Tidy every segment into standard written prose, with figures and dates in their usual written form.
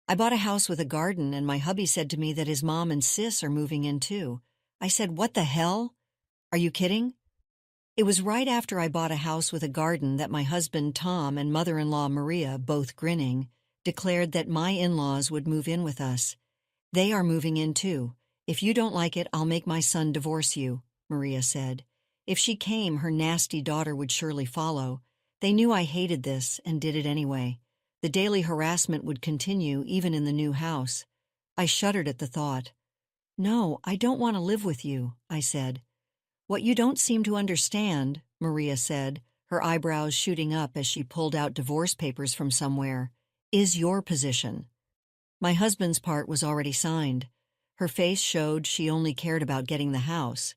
I bought a house with a garden and my hubby said to me that his mom and sis are moving in too. I said, "What the hell? Are you kidding?" It was right after I bought a house with a garden that my husband Tom and mother-in-law Maria, both grinning, declared that my in-laws would move in with us. "They are moving in too. If you don't like it, I'll make my son divorce you," Maria said. If she came, her nasty daughter would surely follow. They knew I hated this and did it anyway. The daily harassment would continue even in the new house. I shuddered at the thought. "No, I don't want to live with you," I said. "What you don't seem to understand," Maria said, her eyebrows shooting up as she pulled out divorce papers from somewhere, "is your position." My husband's part was already signed. Her face showed she only cared about getting the house.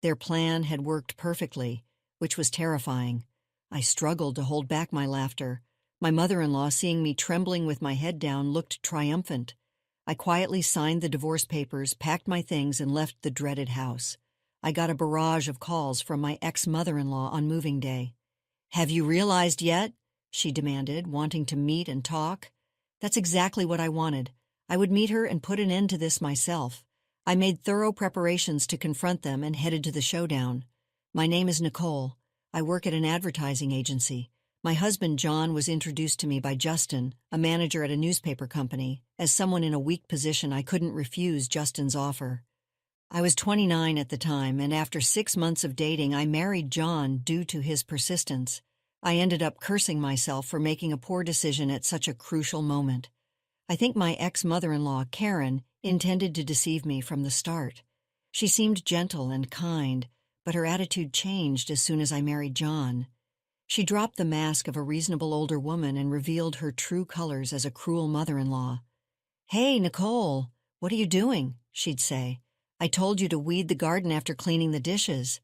Their plan had worked perfectly, which was terrifying. I struggled to hold back my laughter. My mother-in-law, seeing me trembling with my head down, looked triumphant. I quietly signed the divorce papers, packed my things, and left the dreaded house. I got a barrage of calls from my ex-mother-in-law on moving day. "Have you realized yet?" she demanded, wanting to meet and talk. That's exactly what I wanted. I would meet her and put an end to this myself. I made thorough preparations to confront them and headed to the showdown. "My name is Nicole. I work at an advertising agency. My husband John was introduced to me by Justin, a manager at a newspaper company. As someone in a weak position, I couldn't refuse Justin's offer. I was 29 at the time, and after 6 months of dating, I married John due to his persistence. I ended up cursing myself for making a poor decision at such a crucial moment. I think my ex-mother-in-law, Karen, intended to deceive me from the start. She seemed gentle and kind, but her attitude changed as soon as I married John. She dropped the mask of a reasonable older woman and revealed her true colors as a cruel mother-in-law. "Hey, Nicole, what are you doing?" she'd say. "I told you to weed the garden after cleaning the dishes."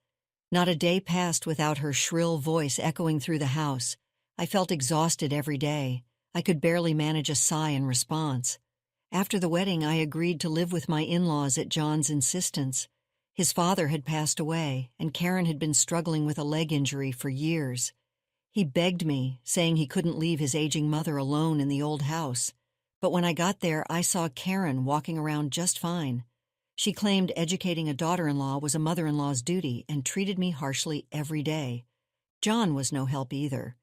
Not a day passed without her shrill voice echoing through the house. I felt exhausted every day. I could barely manage a sigh in response. After the wedding, I agreed to live with my in-laws at John's insistence. His father had passed away, and Karen had been struggling with a leg injury for years. He begged me, saying he couldn't leave his aging mother alone in the old house. But when I got there, I saw Karen walking around just fine. She claimed educating a daughter-in-law was a mother-in-law's duty and treated me harshly every day. John was no help either.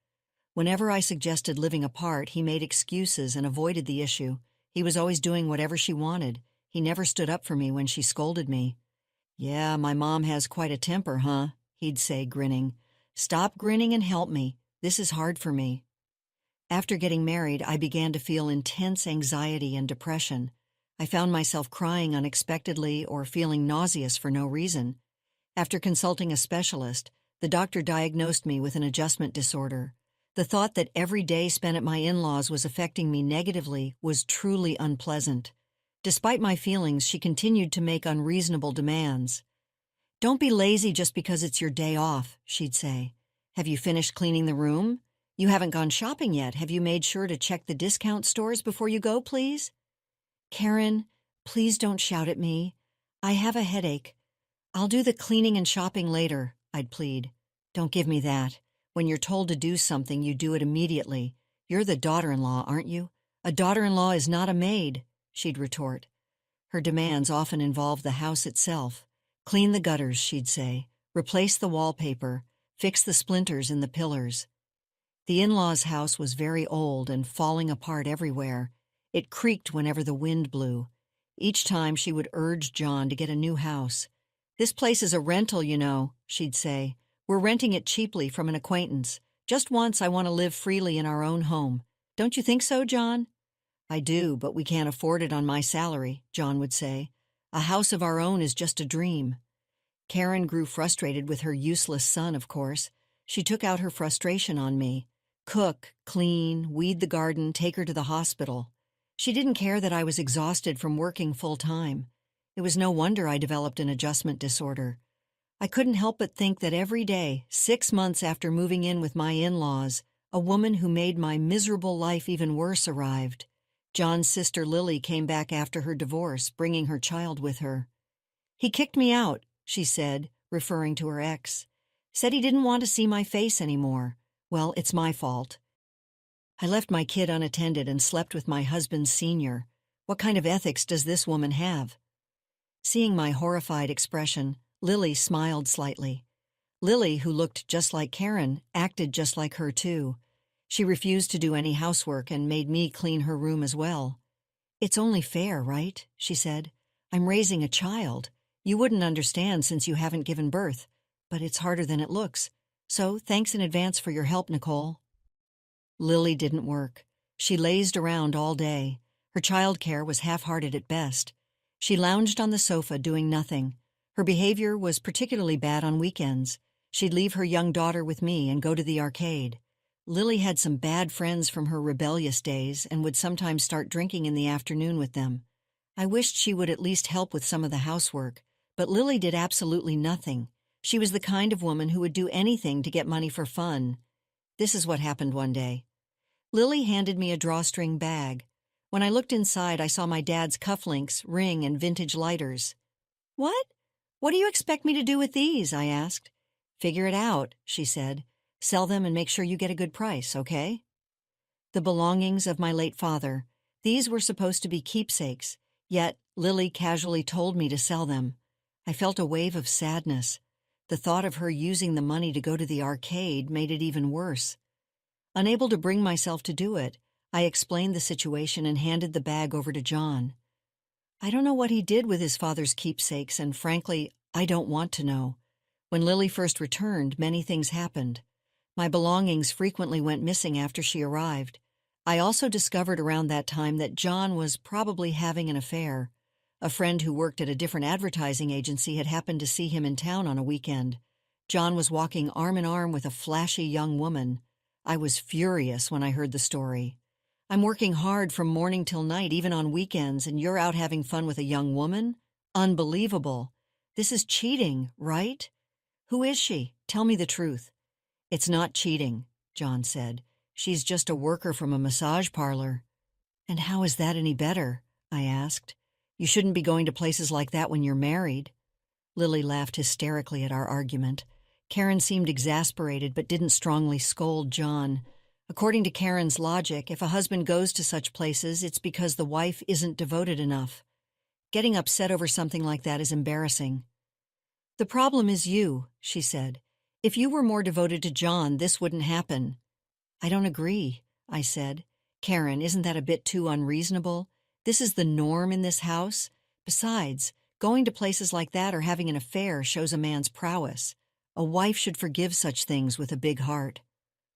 Whenever I suggested living apart, he made excuses and avoided the issue. He was always doing whatever she wanted. He never stood up for me when she scolded me. "Yeah, my mom has quite a temper, huh?" he'd say, grinning. "Stop grinning and help me. This is hard for me." After getting married, I began to feel intense anxiety and depression. I found myself crying unexpectedly or feeling nauseous for no reason. After consulting a specialist, the doctor diagnosed me with an adjustment disorder. The thought that every day spent at my in-laws was affecting me negatively was truly unpleasant. Despite my feelings, she continued to make unreasonable demands. "Don't be lazy just because it's your day off," she'd say. "Have you finished cleaning the room? You haven't gone shopping yet. Have you made sure to check the discount stores before you go, please?" "Karen, please don't shout at me. I have a headache. I'll do the cleaning and shopping later," I'd plead. "Don't give me that. When you're told to do something, you do it immediately. You're the daughter-in-law, aren't you? A daughter-in-law is not a maid," she'd retort. Her demands often involved the house itself. "Clean the gutters," she'd say. "Replace the wallpaper. Fix the splinters in the pillars." The in-laws' house was very old and falling apart everywhere. It creaked whenever the wind blew. Each time she would urge John to get a new house. "This place is a rental, you know," she'd say. "We're renting it cheaply from an acquaintance. Just once I want to live freely in our own home. Don't you think so, John?" "I do, but we can't afford it on my salary," John would say. "A house of our own is just a dream." Karen grew frustrated with her useless son, of course. She took out her frustration on me. Cook, clean, weed the garden, take her to the hospital. She didn't care that I was exhausted from working full-time. It was no wonder I developed an adjustment disorder. I couldn't help but think that every day, 6 months after moving in with my in-laws, a woman who made my miserable life even worse arrived. John's sister Lily came back after her divorce, bringing her child with her. "He kicked me out," she said, referring to her ex. "Said he didn't want to see my face anymore. Well, it's my fault." I left my kid unattended and slept with my husband's senior. What kind of ethics does this woman have? Seeing my horrified expression, Lily smiled slightly. Lily, who looked just like Karen, acted just like her too. She refused to do any housework and made me clean her room as well. "It's only fair, right?" she said. "I'm raising a child. You wouldn't understand since you haven't given birth, but it's harder than it looks. So thanks in advance for your help, Nicole." Lily didn't work. She lazed around all day. Her childcare was half-hearted at best. She lounged on the sofa doing nothing. Her behavior was particularly bad on weekends. She'd leave her young daughter with me and go to the arcade. Lily had some bad friends from her rebellious days and would sometimes start drinking in the afternoon with them. I wished she would at least help with some of the housework, but Lily did absolutely nothing. She was the kind of woman who would do anything to get money for fun. This is what happened one day. Lily handed me a drawstring bag. When I looked inside, I saw my dad's cufflinks, ring, and vintage lighters. "What? What do you expect me to do with these?" I asked. "Figure it out," she said. "Sell them and make sure you get a good price, okay?" The belongings of my late father. These were supposed to be keepsakes, yet Lily casually told me to sell them. I felt a wave of sadness. The thought of her using the money to go to the arcade made it even worse. Unable to bring myself to do it, I explained the situation and handed the bag over to John. I don't know what he did with his father's keepsakes, and frankly, I don't want to know. When Lily first returned, many things happened. My belongings frequently went missing after she arrived. I also discovered around that time that John was probably having an affair. A friend who worked at a different advertising agency had happened to see him in town on a weekend. John was walking arm in arm with a flashy young woman. I was furious when I heard the story. "I'm working hard from morning till night, even on weekends, and you're out having fun with a young woman? Unbelievable. This is cheating, right? Who is she? Tell me the truth." "It's not cheating," John said. "She's just a worker from a massage parlor." "And how is that any better?" I asked. "You shouldn't be going to places like that when you're married." Lily laughed hysterically at our argument. Karen seemed exasperated but didn't strongly scold John. According to Karen's logic, if a husband goes to such places, it's because the wife isn't devoted enough. Getting upset over something like that is embarrassing. "The problem is you," she said. "If you were more devoted to John, this wouldn't happen." "I don't agree," I said. "Karen, isn't that a bit too unreasonable? This is the norm in this house. Besides, going to places like that or having an affair shows a man's prowess. A wife should forgive such things with a big heart."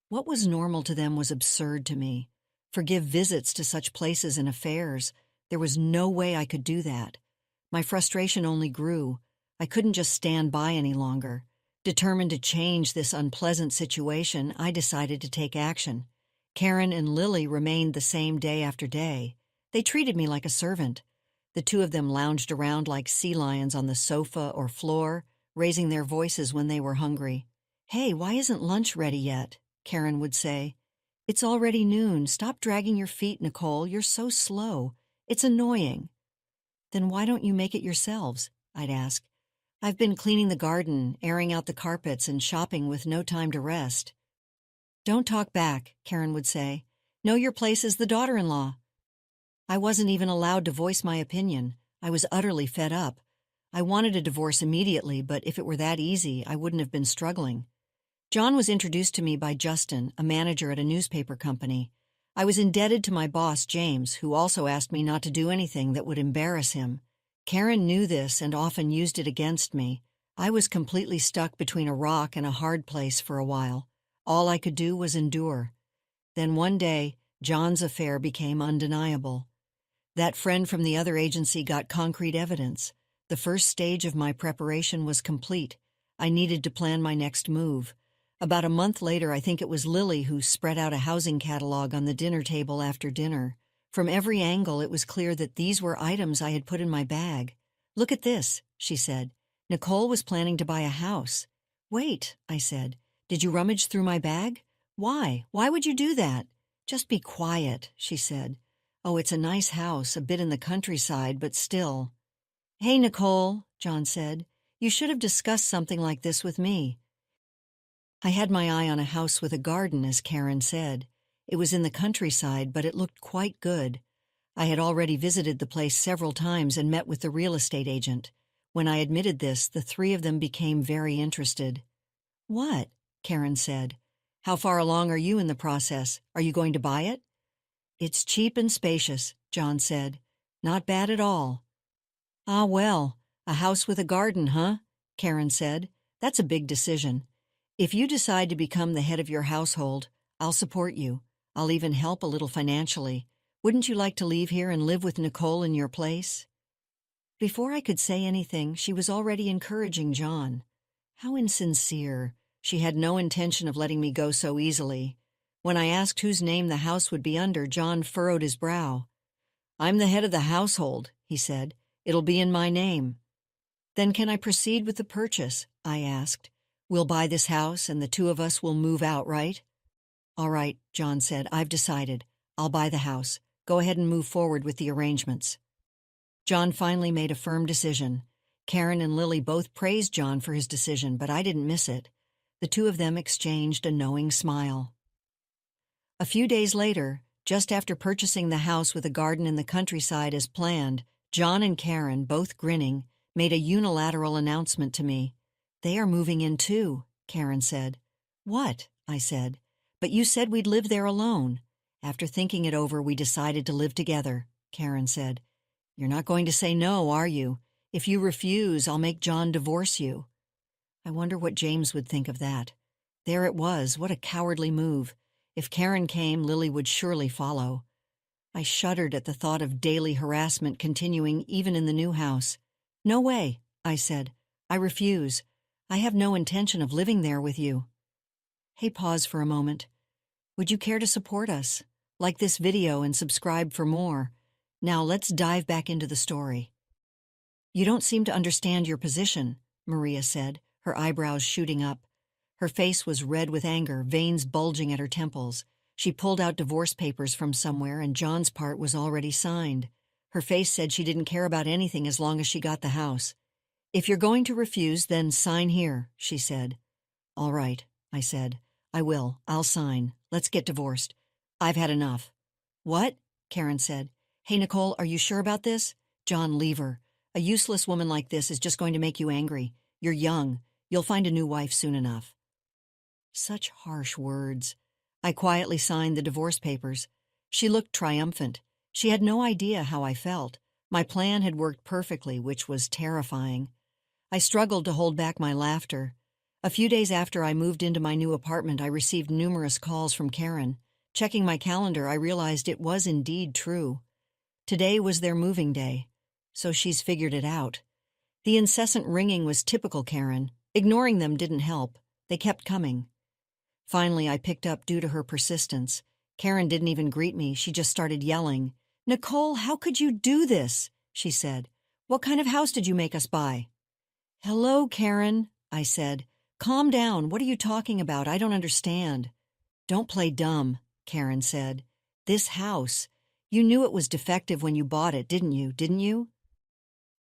What was normal to them was absurd to me. Forgive visits to such places and affairs. There was no way I could do that. My frustration only grew. I couldn't just stand by any longer. Determined to change this unpleasant situation, I decided to take action. Karen and Lily remained the same day after day. They treated me like a servant. The two of them lounged around like sea lions on the sofa or floor, raising their voices when they were hungry. "Hey, why isn't lunch ready yet?" Karen would say. "It's already noon. Stop dragging your feet, Nicole. You're so slow. It's annoying." "Then why don't you make it yourselves?" I'd ask. "I've been cleaning the garden, airing out the carpets, and shopping with no time to rest." "Don't talk back," Karen would say. "Know your place as the daughter-in-law." I wasn't even allowed to voice my opinion. I was utterly fed up. I wanted a divorce immediately, but if it were that easy, I wouldn't have been struggling. John was introduced to me by Justin, a manager at a newspaper company. I was indebted to my boss, James, who also asked me not to do anything that would embarrass him. Karen knew this and often used it against me. I was completely stuck between a rock and a hard place for a while. All I could do was endure. Then one day, John's affair became undeniable. That friend from the other agency got concrete evidence. The first stage of my preparation was complete. I needed to plan my next move. About a month later, I think it was Lily who spread out a housing catalog on the dinner table after dinner. From every angle, it was clear that these were items I had put in my bag. "Look at this," she said. "Nicole was planning to buy a house." "Wait," I said. "Did you rummage through my bag?" "Why? Why would you do that?" "Just be quiet," she said. "Oh, it's a nice house, a bit in the countryside, but still." "Hey, Nicole," John said. "You should have discussed something like this with me." I had my eye on a house with a garden, as Karen said. It was in the countryside, but it looked quite good. I had already visited the place several times and met with the real estate agent. When I admitted this, the three of them became very interested. "What?" Karen said. "How far along are you in the process? Are you going to buy it?" "It's cheap and spacious," John said. "Not bad at all." "Ah, well, a house with a garden, huh?" Karen said. "That's a big decision. If you decide to become the head of your household, I'll support you. I'll even help a little financially. Wouldn't you like to leave here and live with Nicole in your place?" Before I could say anything, she was already encouraging John. How insincere. She had no intention of letting me go so easily. When I asked whose name the house would be under, John furrowed his brow. "I'm the head of the household," he said. "It'll be in my name." "Then can I proceed with the purchase?" I asked. "We'll buy this house and the two of us will move out, right?" "All right," John said. "I've decided. I'll buy the house. Go ahead and move forward with the arrangements." John finally made a firm decision. Karen and Lily both praised John for his decision, but I didn't miss it. The two of them exchanged a knowing smile. A few days later, just after purchasing the house with a garden in the countryside as planned, John and Karen, both grinning, made a unilateral announcement to me. "They are moving in too," Karen said. "What?" I said. "But you said we'd live there alone." "After thinking it over, we decided to live together," Karen said. "You're not going to say no, are you? If you refuse, I'll make John divorce you." I wonder what James would think of that. There it was, what a cowardly move. If Karen came, Lily would surely follow. I shuddered at the thought of daily harassment continuing even in the new house. "No way," I said. "I refuse. I have no intention of living there with you." Hey, pause for a moment. Would you care to support us? Like this video and subscribe for more. Now let's dive back into the story. "You don't seem to understand your position," Maria said, her eyebrows shooting up. Her face was red with anger, veins bulging at her temples. She pulled out divorce papers from somewhere, and John's part was already signed. Her face said she didn't care about anything as long as she got the house. "If you're going to refuse, then sign here," she said. "All right," I said. "I will. I'll sign. Let's get divorced. I've had enough." "What?" Karen said. "Hey, Nicole, are you sure about this?" "John, leave her. A useless woman like this is just going to make you angry. You're young. You'll find a new wife soon enough." Such harsh words. I quietly signed the divorce papers. She looked triumphant. She had no idea how I felt. My plan had worked perfectly, which was terrifying. I struggled to hold back my laughter. A few days after I moved into my new apartment, I received numerous calls from Karen. Checking my calendar, I realized it was indeed true. Today was their moving day. So she's figured it out. The incessant ringing was typical Karen. Ignoring them didn't help. They kept coming. Finally, I picked up due to her persistence. Karen didn't even greet me. She just started yelling. "Nicole, how could you do this?" she said. "What kind of house did you make us buy?" "Hello, Karen," I said. "Calm down. What are you talking about? I don't understand." "Don't play dumb," Karen said. "This house. You knew it was defective when you bought it, didn't you?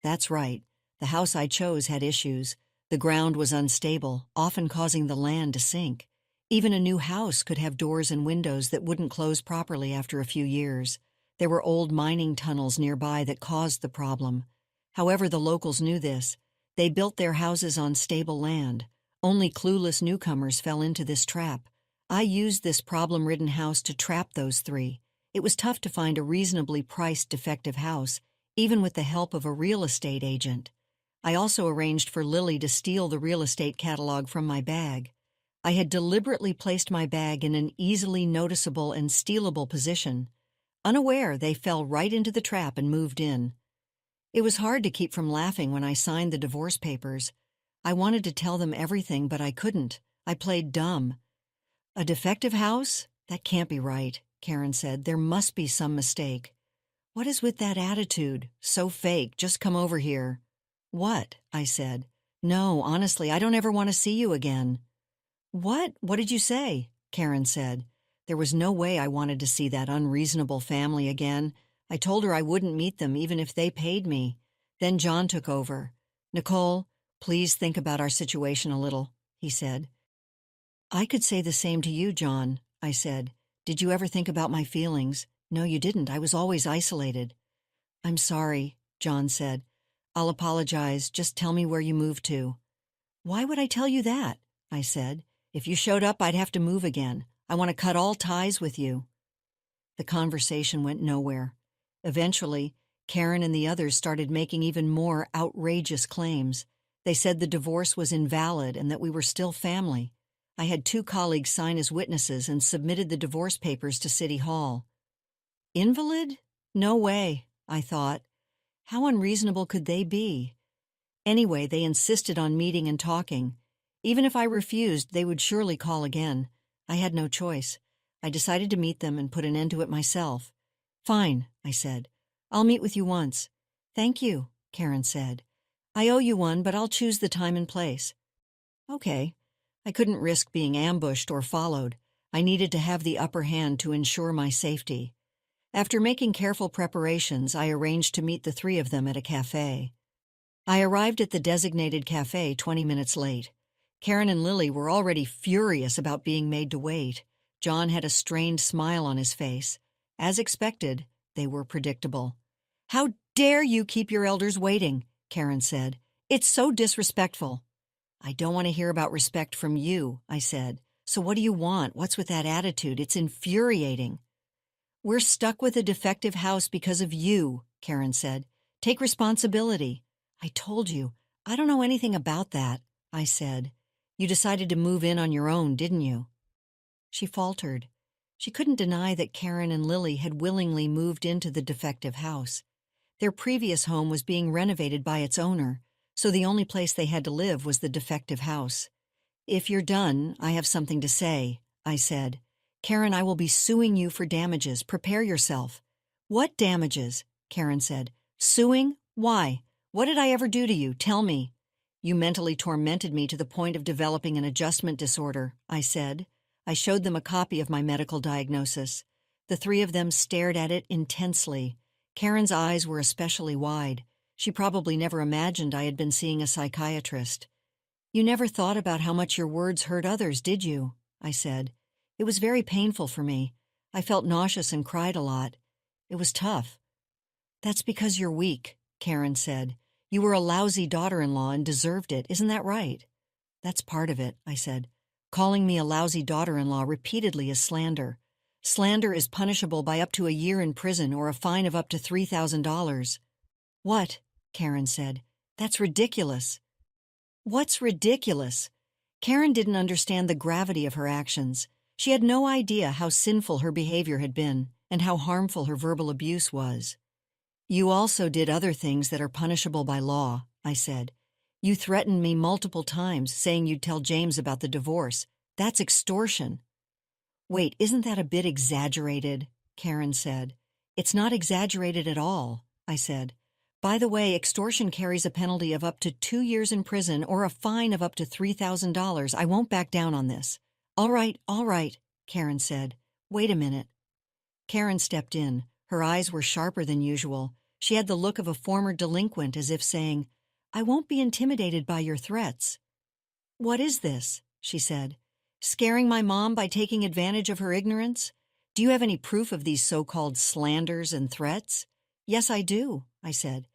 That's right. The house I chose had issues. The ground was unstable, often causing the land to sink. Even a new house could have doors and windows that wouldn't close properly after a few years. There were old mining tunnels nearby that caused the problem. However, the locals knew this. They built their houses on stable land. Only clueless newcomers fell into this trap. I used this problem-ridden house to trap those three. It was tough to find a reasonably priced defective house, even with the help of a real estate agent. I also arranged for Lily to steal the real estate catalog from my bag. I had deliberately placed my bag in an easily noticeable and stealable position. Unaware, they fell right into the trap and moved in. It was hard to keep from laughing when I signed the divorce papers. I wanted to tell them everything, but I couldn't. I played dumb. "A defective house? That can't be right," Karen said. "There must be some mistake." "What is with that attitude? So fake. Just come over here." "What?" I said. "No, honestly, I don't ever want to see you again." "What? What did you say?" Karen said. There was no way I wanted to see that unreasonable family again. I told her I wouldn't meet them even if they paid me. Then John took over. "Nicole, please think about our situation a little," he said. "I could say the same to you, John," I said. Did you ever think about my feelings? No, you didn't. I was always isolated. I'm sorry, John said. I'll apologize. Just tell me where you moved to. Why would I tell you that? I said. If you showed up, I'd have to move again. I want to cut all ties with you. The conversation went nowhere. Eventually, Karen and the others started making even more outrageous claims. They said the divorce was invalid and that we were still family. I had 2 colleagues sign as witnesses and submitted the divorce papers to City Hall. Invalid? No way, I thought. How unreasonable could they be? Anyway, they insisted on meeting and talking. Even if I refused, they would surely call again. I had no choice. I decided to meet them and put an end to it myself. Fine, I said. I'll meet with you once. Thank you, Karen said. I owe you one, but I'll choose the time and place. Okay. I couldn't risk being ambushed or followed. I needed to have the upper hand to ensure my safety. After making careful preparations, I arranged to meet the 3 of them at a cafe. I arrived at the designated cafe 20 minutes late. Karen and Lily were already furious about being made to wait. John had a strained smile on his face. As expected, they were predictable. How dare you keep your elders waiting, Karen said. It's so disrespectful. I don't want to hear about respect from you, I said. So what do you want? What's with that attitude? It's infuriating. We're stuck with a defective house because of you, Karen said. Take responsibility. I told you. I don't know anything about that, I said. You decided to move in on your own, didn't you? She faltered. She couldn't deny that Karen and Lily had willingly moved into the defective house. Their previous home was being renovated by its owner, so the only place they had to live was the defective house. If you're done, I have something to say, I said. Karen, I will be suing you for damages. Prepare yourself. What damages? Karen said. Suing? Why? What did I ever do to you? Tell me. You mentally tormented me to the point of developing an adjustment disorder, I said. I showed them a copy of my medical diagnosis. The 3 of them stared at it intensely. Karen's eyes were especially wide. She probably never imagined I had been seeing a psychiatrist. You never thought about how much your words hurt others, did you? I said. It was very painful for me. I felt nauseous and cried a lot. It was tough. That's because you're weak, Karen said. You were a lousy daughter-in-law and deserved it, isn't that right? That's part of it, I said. Calling me a lousy daughter-in-law repeatedly is slander. Slander is punishable by up to a year in prison or a fine of up to $3,000. What? Karen said. That's ridiculous. What's ridiculous? Karen didn't understand the gravity of her actions. She had no idea how sinful her behavior had been and how harmful her verbal abuse was. You also did other things that are punishable by law, I said. You threatened me multiple times, saying you'd tell James about the divorce. That's extortion. Wait, isn't that a bit exaggerated? Karen said. It's not exaggerated at all, I said. By the way, extortion carries a penalty of up to 2 years in prison or a fine of up to $3,000. I won't back down on this. All right, Karen said. Wait a minute. Karen stepped in. Her eyes were sharper than usual. She had the look of a former delinquent, as if saying, I won't be intimidated by your threats. What is this? She said. Scaring my mom by taking advantage of her ignorance? Do you have any proof of these so-called slanders and threats? Yes, I do, I said.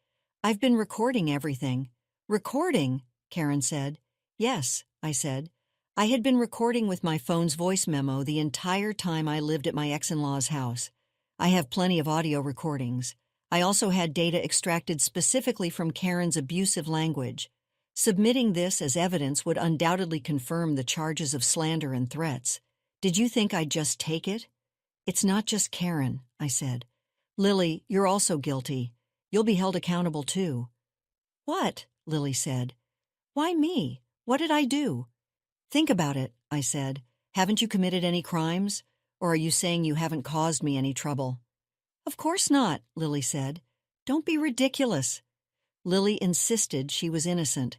I've been recording everything. Recording? Karen said. Yes, I said. I had been recording with my phone's voice memo the entire time I lived at my ex-in-law's house. I have plenty of audio recordings. I also had data extracted specifically from Karen's abusive language. Submitting this as evidence would undoubtedly confirm the charges of slander and threats. Did you think I'd just take it? It's not just Karen, I said. Lily, you're also guilty. You'll be held accountable too. What? Lily said. Why me? What did I do? Think about it, I said. Haven't you committed any crimes? Or are you saying you haven't caused me any trouble? Of course not, Lily said. Don't be ridiculous. Lily insisted she was innocent.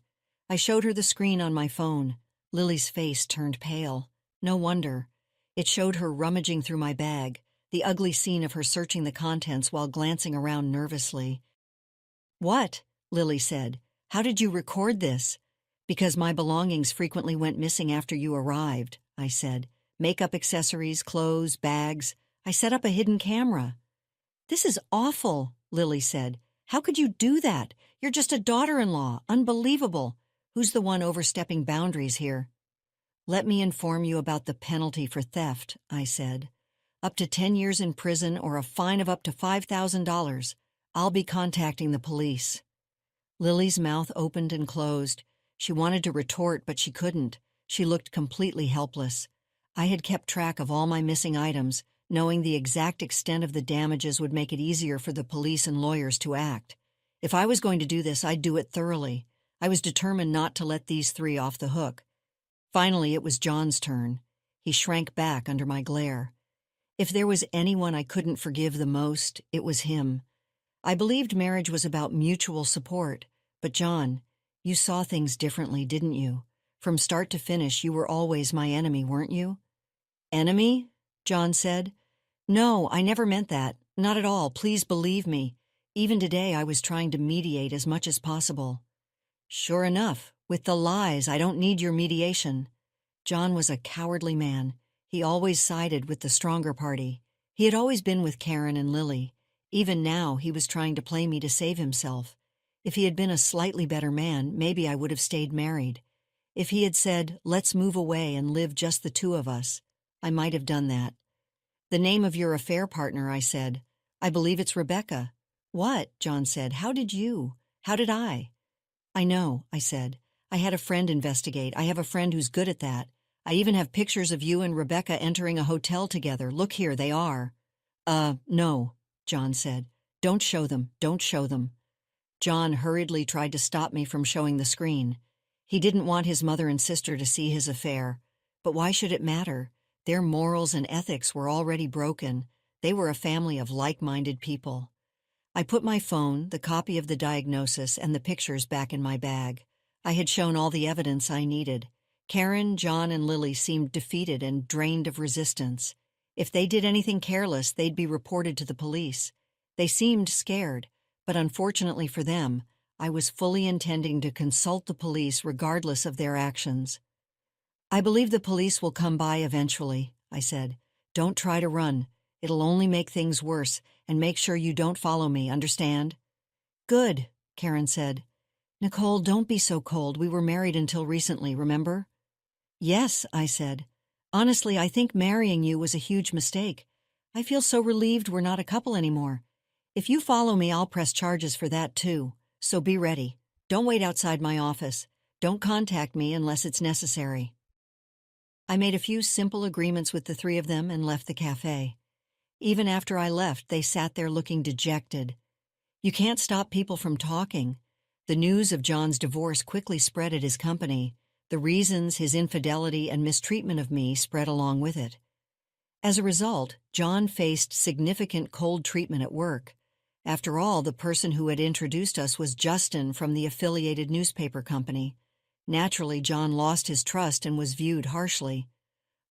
I showed her the screen on my phone. Lily's face turned pale. No wonder. It showed her rummaging through my bag, the ugly scene of her searching the contents while glancing around nervously. What? Lily said. How did you record this? Because my belongings frequently went missing after you arrived, I said. Makeup accessories, clothes, bags. I set up a hidden camera. "This is awful," Lily said. "How could you do that? You're just a daughter-in-law. Unbelievable. Who's the one overstepping boundaries here?" "Let me inform you about the penalty for theft," I said. "Up to 10 years in prison or a fine of up to $5,000. I'll be contacting the police." Lily's mouth opened and closed. She wanted to retort, but she couldn't. She looked completely helpless. I had kept track of all my missing items, knowing the exact extent of the damages would make it easier for the police and lawyers to act. If I was going to do this, I'd do it thoroughly. I was determined not to let these three off the hook. Finally, it was John's turn. He shrank back under my glare. If there was anyone I couldn't forgive the most, it was him. I believed marriage was about mutual support. But John, you saw things differently, didn't you? From start to finish, you were always my enemy, weren't you? "Enemy?" John said. "No, I never meant that. Not at all. Please believe me. Even today, I was trying to mediate as much as possible." "Sure enough, with the lies, I don't need your mediation." John was a cowardly man. He always sided with the stronger party. He had always been with Karen and Lily. Even now, he was trying to play me to save himself. If he had been a slightly better man, maybe I would have stayed married. If he had said, "Let's move away and live just the two of us," I might have done that. "The name of your affair partner," I said. "I believe it's Rebecca." "What?" John said. "How did you? How did I?" "I know," I said. "I had a friend investigate. I have a friend who's good at that. I even have pictures of you and Rebecca entering a hotel together. Look here, they are." No," John said. "Don't show them. Don't show them." John hurriedly tried to stop me from showing the screen. He didn't want his mother and sister to see his affair. But why should it matter? Their morals and ethics were already broken. They were a family of like-minded people. I put my phone, the copy of the diagnosis, and the pictures back in my bag. I had shown all the evidence I needed. Karen, John, and Lily seemed defeated and drained of resistance. If they did anything careless, they'd be reported to the police. They seemed scared, but unfortunately for them, I was fully intending to consult the police regardless of their actions. "I believe the police will come by eventually," I said. "Don't try to run. It'll only make things worse, and make sure you don't follow me, understand?" "Good," Karen said. "Nicole, don't be so cold. We were married until recently, remember?" "Yes," I said. "Honestly, I think marrying you was a huge mistake. I feel so relieved we're not a couple anymore. If you follow me, I'll press charges for that too. So be ready. Don't wait outside my office. Don't contact me unless it's necessary." I made a few simple agreements with the three of them and left the cafe. Even after I left, they sat there looking dejected. You can't stop people from talking. The news of John's divorce quickly spread at his company. The reasons, his infidelity and mistreatment of me, spread along with it. As a result, John faced significant cold treatment at work. After all, the person who had introduced us was Justin from the affiliated newspaper company. Naturally, John lost his trust and was viewed harshly.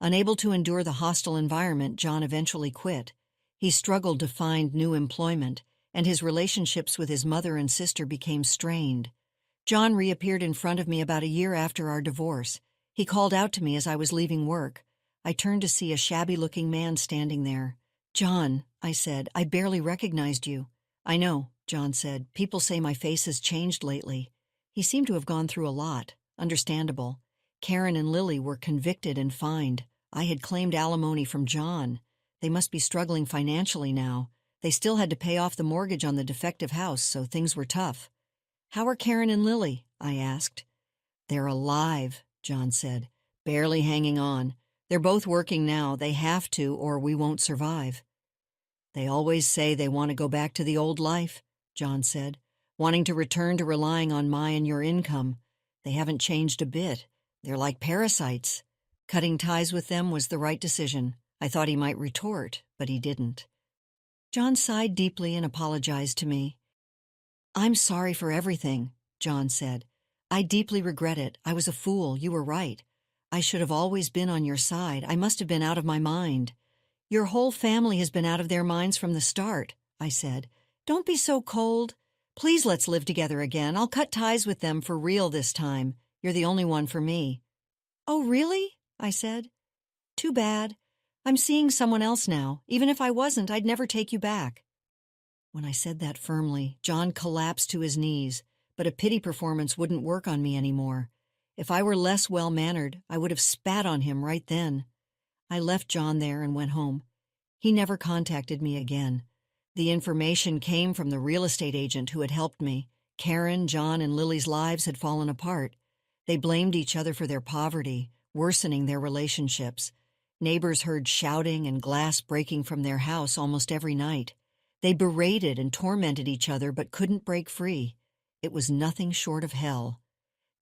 Unable to endure the hostile environment, John eventually quit. He struggled to find new employment, and his relationships with his mother and sister became strained. John reappeared in front of me about a year after our divorce. He called out to me as I was leaving work. I turned to see a shabby-looking man standing there. "John," I said, "I barely recognized you." "I know," John said. "People say my face has changed lately." He seemed to have gone through a lot. Understandable. Karen and Lily were convicted and fined. I had claimed alimony from John. They must be struggling financially now. They still had to pay off the mortgage on the defective house, so things were tough. "How are Karen and Lily?" I asked. "They're alive," John said. "Barely hanging on. They're both working now. They have to, or we won't survive." "They always say they want to go back to the old life," John said, "wanting to return to relying on my and your income. They haven't changed a bit. They're like parasites." Cutting ties with them was the right decision. I thought he might retort, but he didn't. John sighed deeply and apologized to me. "I'm sorry for everything," John said. "I deeply regret it. I was a fool. You were right. I should have always been on your side. I must have been out of my mind." "Your whole family has been out of their minds from the start," I said. "Don't be so cold. Please let's live together again. I'll cut ties with them for real this time. You're the only one for me." "Oh, really?" I said. Too bad. I'm seeing someone else now. Even if I wasn't, I'd never take you back. When I said that firmly, John collapsed to his knees, but a pity performance wouldn't work on me anymore. If I were less well-mannered, I would have spat on him right then. I left John there and went home. He never contacted me again. The information came from the real estate agent who had helped me. Karen, John, and Lily's lives had fallen apart. They blamed each other for their poverty, worsening their relationships. Neighbors heard shouting and glass breaking from their house almost every night. They berated and tormented each other but couldn't break free. It was nothing short of hell.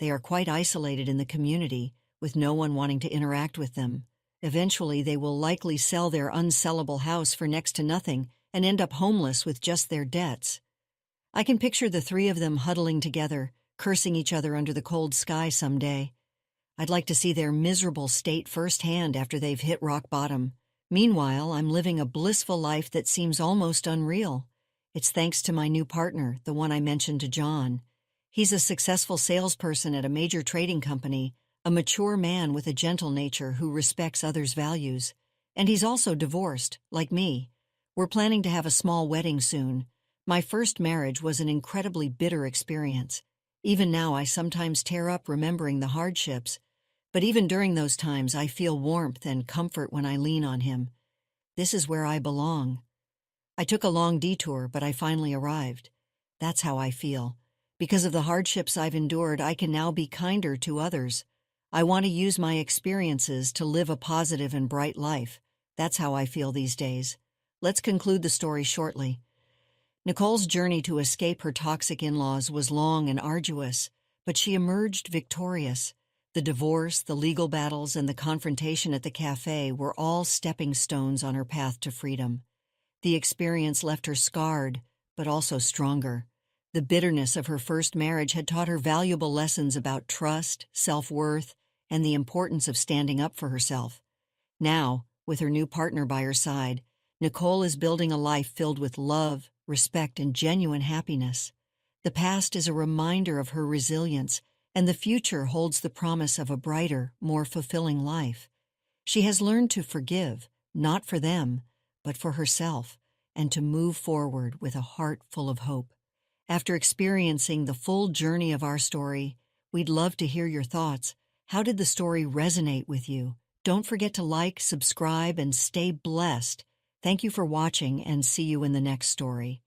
They are quite isolated in the community, with no one wanting to interact with them. Eventually, they will likely sell their unsellable house for next to nothing and end up homeless with just their debts. I can picture the three of them huddling together, cursing each other under the cold sky someday. I'd like to see their miserable state firsthand after they've hit rock bottom. Meanwhile, I'm living a blissful life that seems almost unreal. It's thanks to my new partner, the one I mentioned to John. He's a successful salesperson at a major trading company, a mature man with a gentle nature who respects others' values. And he's also divorced, like me. We're planning to have a small wedding soon. My first marriage was an incredibly bitter experience. Even now, I sometimes tear up remembering the hardships. But even during those times, I feel warmth and comfort when I lean on him. This is where I belong. I took a long detour, but I finally arrived. That's how I feel. Because of the hardships I've endured, I can now be kinder to others. I want to use my experiences to live a positive and bright life. That's how I feel these days. Let's conclude the story shortly. Nicole's journey to escape her toxic in-laws was long and arduous, but she emerged victorious. The divorce, the legal battles, and the confrontation at the cafe were all stepping stones on her path to freedom. The experience left her scarred, but also stronger. The bitterness of her first marriage had taught her valuable lessons about trust, self-worth, and the importance of standing up for herself. Now, with her new partner by her side, Nicole is building a life filled with love, respect, and genuine happiness. The past is a reminder of her resilience, and the future holds the promise of a brighter, more fulfilling life. She has learned to forgive, not for them, but for herself, and to move forward with a heart full of hope. After experiencing the full journey of our story, we'd love to hear your thoughts. How did the story resonate with you? Don't forget to like, subscribe, and stay blessed. Thank you for watching, and see you in the next story.